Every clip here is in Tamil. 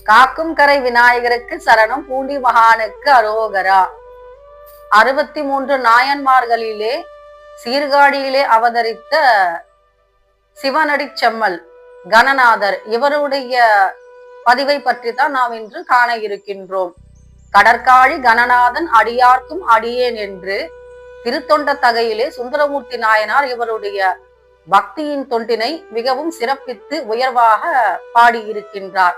காக்கும் கரை விநாயகருக்கு சரணம், பூண்டி மகானுக்கு அரோகரா. 63 நாயன்மார்களிலே சீர்காழியிலே அவதரித்த சிவனடி செம்மல் கணநாதர் இவருடைய பதிவை பற்றி தான் நாம் இன்று காண இருக்கின்றோம். கடற்காழி கணநாதன் அடியார்க்கும் அடியேன் என்று திருத்தொண்ட தகையிலே சுந்தரமூர்த்தி நாயனார் இவருடைய பக்தியின் தொண்டினை மிகவும் சிறப்பித்து உயர்வாக பாடியிருக்கின்றார்.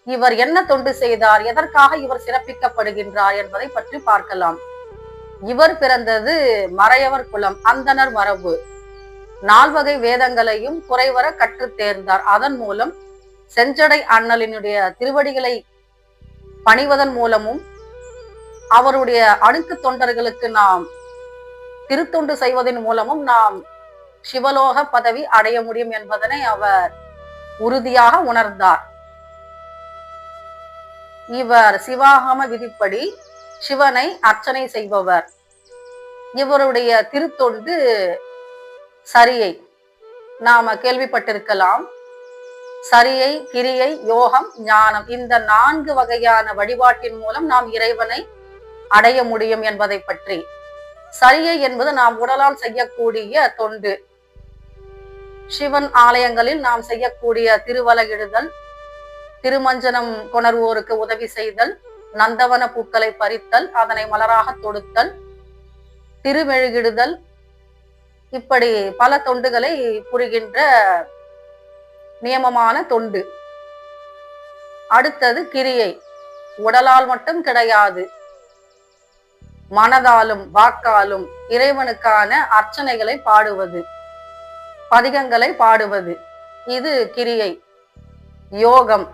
இவர் என்ன தொண்டு செய்தார், எதற்காக இவர் சிறப்பிக்கப்படுகின்றார் என்பதை பற்றி பார்க்கலாம். இவர் பிறந்தது மறையவர் குலம், அந்தனர் மரபு. 4 வகை வேதங்களையும் குறைவர கற்று தேர்ந்தார். அதன் மூலம் செஞ்சடை அண்ணலினுடைய திருவடிகளை பணிவதன் மூலமும் அவருடைய அணுக்கு தொண்டர்களுக்கு நாம் திருத்தொண்டு செய்வதன் மூலமும் நாம் சிவலோக பதவி அடைய முடியும் என்பதனை அவர் உறுதியாக உணர்ந்தார். இவர் சிவாகம விதிப்படி சிவனை அர்ச்சனை செய்பவர். இவருடைய திருத்தொண்டு சரியை நாம கேள்விப்பட்டிருக்கலாம். சரியை, கிரியை, யோகம், ஞானம், இந்த 4 வகையான வழிபாட்டின் மூலம் நாம் இறைவனை அடைய முடியும் என்பதை பற்றி. சரியை என்பது நாம் உடலால் செய்யக்கூடிய தொண்டு. சிவன் ஆலயங்களில் நாம் செய்யக்கூடிய திருவலகிடுதல், திருமஞ்சனம் கொணர்வோருக்கு உதவி செய்தல், நந்தவன பூக்களை பறித்தல், அதனை மலராக தொடுத்தல், திருமெழுகிடுதல், இப்படி பல தொண்டுகளை புரிகின்ற நியமமான தொண்டு. அடுத்தது கிரியை. உடலால் மட்டும் கிடையாது, மனதாலும் வாக்காலும் இறைவனுக்கான அர்ச்சனைகளை பாடுவது, பதிகங்களை பாடுவது, இது கிரியை. யோகம்,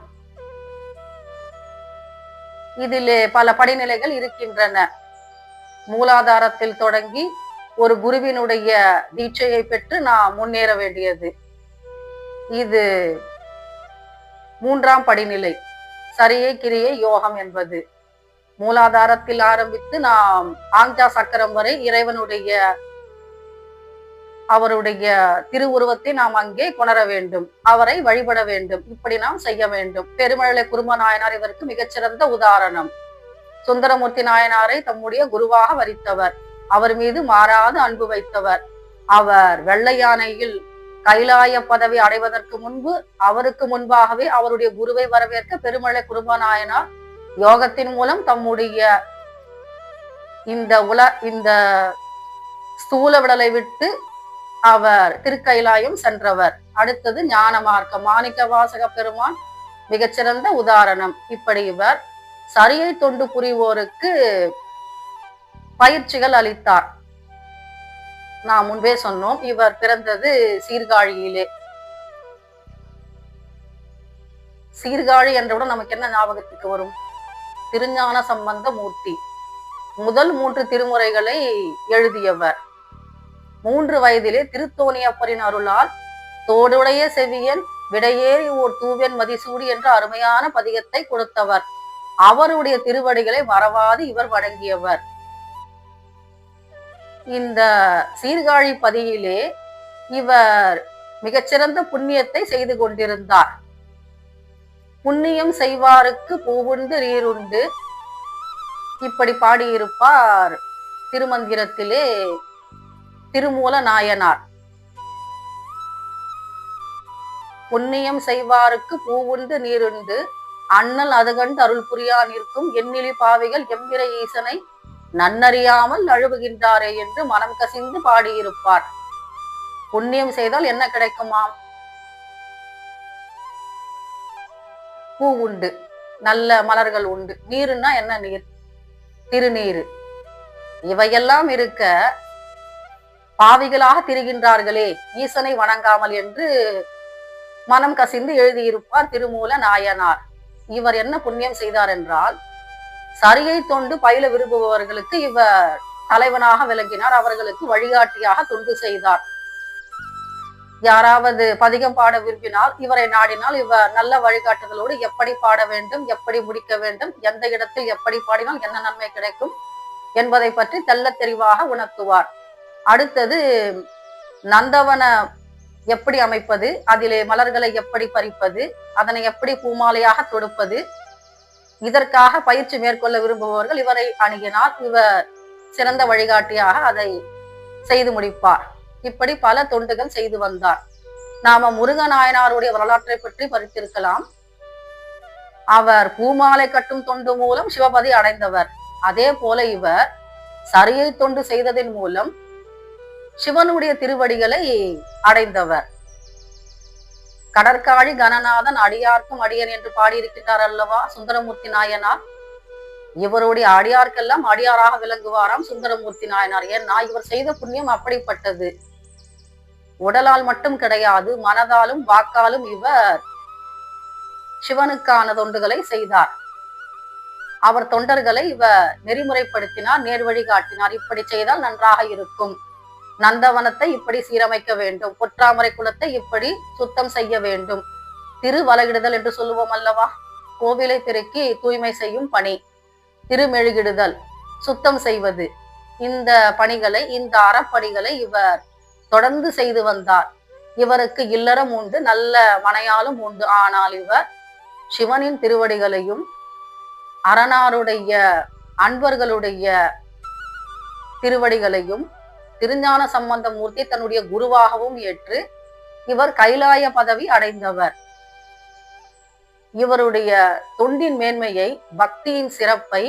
இதிலே பல படிநிலைகள் இருக்கின்றன. மூலாதாரத்தில் தொடங்கி ஒரு குருவினுடைய தீட்சையை பெற்று நாம் முன்னேற வேண்டியது. இது 3ஆம் படிநிலை. சரியை, கிரியை, யோகம் என்பது மூலாதாரத்தில் ஆரம்பித்து நாம் ஆங்ஜா சக்கரம் வரை இறைவனுடைய அவருடைய திருவுருவத்தை நாம் அங்கே கொணர வேண்டும், அவரை வழிபட வேண்டும், இப்படி நாம் செய்ய வேண்டும். பெருமழலை குரும நாயனார் இதற்கு மிகச்சிறந்த உதாரணம். சுந்தரமூர்த்தி நாயனாரை தம்முடைய குருவாக வரித்தவர், அவர் மீது மாறாது அன்பு வைத்தவர். அவர் வெள்ளை யானையில் கைலாய பதவி அடைவதற்கு முன்பு அவருக்கு முன்பாகவே அவருடைய குருவை வரவேற்க பெருமழை குரும நாயனார் யோகத்தின் மூலம் தம்முடைய இந்த ஸ்தூல விடலை விட்டு அவர் திருக்கைலாயம் சென்றவர். அடுத்தது ஞான மார்க்கம். மாணிக்க வாசக பெருமான் மிகச்சிறந்த உதாரணம். இப்படி இவர் சரியை தொண்டு புரிவோருக்கு பயிற்சிகள் அளித்தார். நாம் முன்பே சொன்னோம், இவர் பிறந்தது சீர்காழியிலே. சீர்காழி என்றவுடன் நமக்கு என்ன ஞாபகத்துக்கு வரும்? திருஞான சம்பந்த மூர்த்தி. முதல் 3 திருமுறைகளை எழுதியவர். 3 வயதிலே திருத்தோணியப்பரின் அருளால் தோடுடைய செவியன் விடையேறி ஓர் தூவன் மதிசூடி என்ற அருமையான பதிகத்தை கொடுத்தவர். அவருடைய திருவடிகளை மறவாது இவர் வழங்கியவர். இந்த சீர்காழி பதியிலே இவர் மிகச்சிறந்த புண்ணியத்தை செய்து கொண்டிருந்தார். புண்ணியம் செய்வாருக்கு பூவுண்டு நீருண்டு, இப்படி பாடியிருப்பார் திருமந்திரத்திலே திருமூல நாயனார். புண்ணியம் செய்வாருக்கு பூவுண்டு நீருண்டு, அண்ணல் அது கண்டு அருள் புரியா நிற்கும் எண்ணிலி பாவிகள் எம்பிரை ஈசனை நன்னறியாமல் அழுவுகின்றாரே என்று மனம் கசிந்து பாடியிருப்பார். புண்ணியம் செய்தால் என்ன கிடைக்குமாம்? பூ உண்டு, நல்ல மலர்கள் உண்டு. நீருன்னா என்ன நீர்? திருநீரு. இவையெல்லாம் இருக்க பாவிகளாக திரிகின்றார்களே ஈசனை வணங்காமல் என்று மனம் கசிந்து எழுதியிருப்பார் திருமூல நாயனார். இவர் என்ன புண்ணியம் செய்தார் என்றால், சரியை தொண்டு பயில விரும்புபவர்களுக்கு இவர் தலைவனாக விளங்கினார். அவர்களுக்கு வழிகாட்டியாக தொண்டு செய்தார். யாராவது பதிகம் பாட விரும்பினால் இவரை நாடினால் இவர் நல்ல வழிகாட்டுதலோடு எப்படி பாட வேண்டும், எப்படி முடிக்க வேண்டும், எந்த இடத்தில் எப்படி பாடினால் என்ன நன்மை கிடைக்கும் என்பதை பற்றி தெள்ள தெளிவாக உணர்த்துவார். அடுத்தது நந்தவன எப்படி அமைப்பது, அதிலே மலர்களை எப்படி பறிப்பது, அதனை எப்படி பூமாலையாக தொடுப்பது, இதற்காக பயிற்சி மேற்கொள்ள விரும்புபவர்கள் இவரை அணுகினால் இவர் சிறந்த வழிகாட்டியாக அதை செய்து முடிப்பார். இப்படி பல தொண்டுகள் செய்து வந்தார். நாம முருகநாயனாருடைய வரலாற்றை பற்றி படித்திருக்கலாம். அவர் பூமாலை கட்டும் தொண்டு மூலம் சிவபதி அடைந்தவர். அதே போல இவர் சரியை தொண்டு செய்ததன் மூலம் சிவனுடைய திருவடிகளை அடைந்தவர். கடற்காழி கணநாதன் அடியார்க்கும் அடியன் என்று பாடியிருக்கிறார் அல்லவா சுந்தரமூர்த்தி நாயனார். இவருடைய அடியார்க்கெல்லாம் அடியாராக விளங்குவாராம் சுந்தரமூர்த்தி நாயனார். ஏன்னா இவர் செய்த புண்ணியம் அப்படிப்பட்டது. உடலால் மட்டும் கிடையாது, மனதாலும் வாக்காலும் இவர் சிவனுக்கான தொண்டுகளை செய்தார். அவர் தொண்டர்களை இவர் நெறிமுறைப்படுத்தினார், நேர்வழி காட்டினார். இப்படி செய்தால் நன்றாக இருக்கும், நந்தவனத்தை இப்படி சீரமைக்க வேண்டும், பொற்றாமரை குளத்தை இப்படி சுத்தம் செய்ய வேண்டும், திருவலகிடுதல் என்று சொல்லுவோம் அல்லவா, கோவிலை பெருக்கி தூய்மை செய்யும் பணி, திருமெழுகிடுதல், சுத்தம் செய்வது, இந்த பணிகளை, இந்த அறப்பணிகளை இவர் தொடர்ந்து செய்து வந்தார். இவருக்கு இல்லறம் உண்டு, நல்ல மனையாலும் உண்டு. ஆனால் இவர் சிவனின் திருவடிகளையும் அரணாருடைய அன்பர்களுடைய திருவடிகளையும் திருஞான சம்பந்த மூர்த்தி தன்னுடைய குருவாகவும் ஏற்று இவர் கைலாய பதவி அடைந்தவர். இவருடைய தொண்டின் மேன்மையை, பக்தியின் சிறப்பை,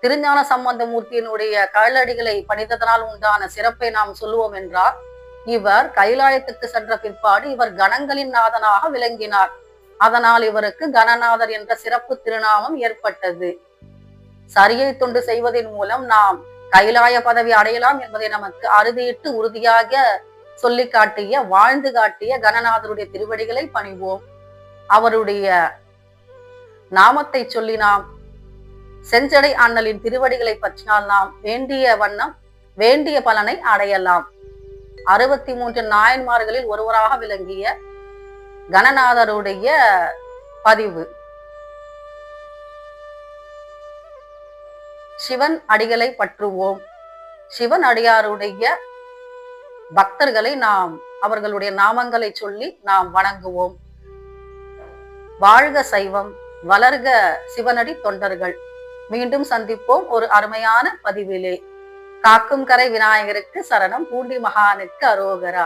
திருஞான சம்பந்த மூர்த்தியினுடைய காலடிகளை பணித்ததனால் உண்டான சிறப்பை நாம் சொல்லுவோம் என்றால், இவர் கைலாயத்துக்கு சென்ற பிற்பாடு இவர் கணங்களின் நாதனாக விளங்கினார். அதனால் இவருக்கு கணநாதர் என்ற சிறப்பு திருநாமம் ஏற்பட்டது. சரியை தொண்டு செய்வதன் மூலம் நாம் கைலாய பதவி அடையலாம் என்பதை நமக்கு அறுதியிட்டு உறுதியாக சொல்லி காட்டிய, வாழ்ந்து காட்டிய கணநாதருடைய திருவடிகளை பணிவோம். அவருடைய நாமத்தை சொல்லி நாம் செஞ்சடை அண்ணலின் திருவடிகளை பற்றினால் நாம் வேண்டிய வண்ணம் வேண்டிய பலனை அடையலாம். 63 நாயன்மார்களில் ஒருவராக விளங்கிய கணநாதருடைய பதிவு. சிவன் அடிகளை பற்றுவோம். சிவன் அடியாருடைய பக்தர்களை நாம் அவர்களுடைய நாமங்களை சொல்லி நாம் வணங்குவோம். வாழ்க சைவம், வளர்க சிவனடி தொண்டர்கள். மீண்டும் சந்திப்போம் ஒரு அருமையான பதிவிலே. காக்கும் கரை விநாயகருக்கு சரணம், பூண்டி மகானுக்கு அரோகரா.